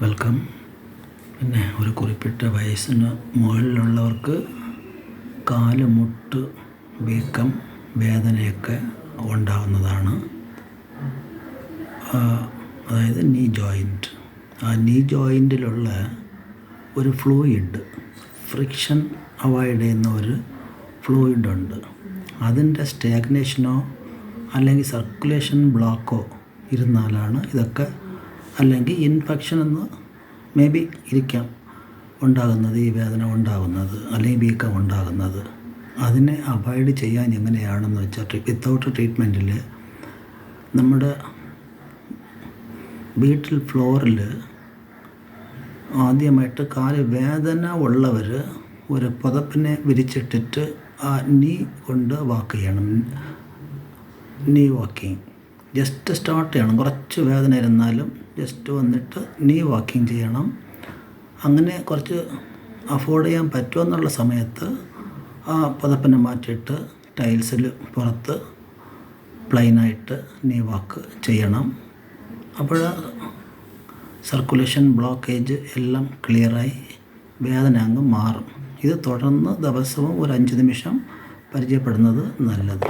Welcome. പിന്നെ ഒരു കുറിപ്പിട്ട വയസ്സിന് മുകളിലുള്ളവർക്ക് കാല് മുട്ട് വീക്കം വേദനയൊക്കെ ഉണ്ടാകുന്നതാണ്. അതായത് നീ ജോയിൻറ്റ്. ആ നീ ജോയിൻറ്റിലുള്ള ഒരു ഫ്ലൂയിഡ്, ഫ്രിക്ഷൻ അവോയ്ഡ് ചെയ്യുന്ന ഒരു ഫ്ലൂയിഡുണ്ട്. അതിൻ്റെ സ്റ്റാഗ്നേഷനോ അല്ലെങ്കിൽ സർക്കുലേഷൻ ബ്ലോക്കോ ഇരുന്നാലാണ് ഇതൊക്കെ, അല്ലെങ്കിൽ ഇൻഫെക്ഷൻ എന്ന് മേ ബി ഇരിക്കാം ഉണ്ടാകുന്നത്, ഈ വേദന ഉണ്ടാകുന്നത് അല്ലെങ്കിൽ വീക്കം ഉണ്ടാകുന്നത്. അതിനെ അവോയ്ഡ് ചെയ്യാൻ എങ്ങനെയാണെന്ന് വെച്ചാൽ, വിത്തൗട്ട് ട്രീറ്റ്മെൻറ്റിൽ നമ്മുടെ വീട്ടിൽ ഫ്ലോറിൽ ആദ്യമായിട്ട് കാല് വേദന ഉള്ളവർ ഒരു പുതപ്പിനെ വിരിച്ചിട്ടിട്ട് ആ നീ കൊണ്ട് വാക്ക് ചെയ്യണം. നീ വാക്കിങ് ജസ്റ്റ് സ്റ്റാർട്ട് ചെയ്യണം. കുറച്ച് വേദന ഇരുന്നാലും ജസ്റ്റ് വന്നിട്ട് നീ വാക്കിങ് ചെയ്യണം. അങ്ങനെ കുറച്ച് അഫോർഡ് ചെയ്യാൻ പറ്റുമെന്നുള്ള സമയത്ത് ആ പുതപ്പിനെ മാറ്റിയിട്ട് ടൈൽസിൽ പുറത്ത് പ്ലെയിനായിട്ട് നീ വാക്ക് ചെയ്യണം. അപ്പോൾ സർക്കുലേഷൻ ബ്ലോക്കേജ് എല്ലാം ക്ലിയറായി വേദന അങ്ങ് മാറും. ഇത് തുടർന്ന് ദിവസവും ഒരു 5 നിമിഷം പരിചയപ്പെടുന്നത് നല്ലത്.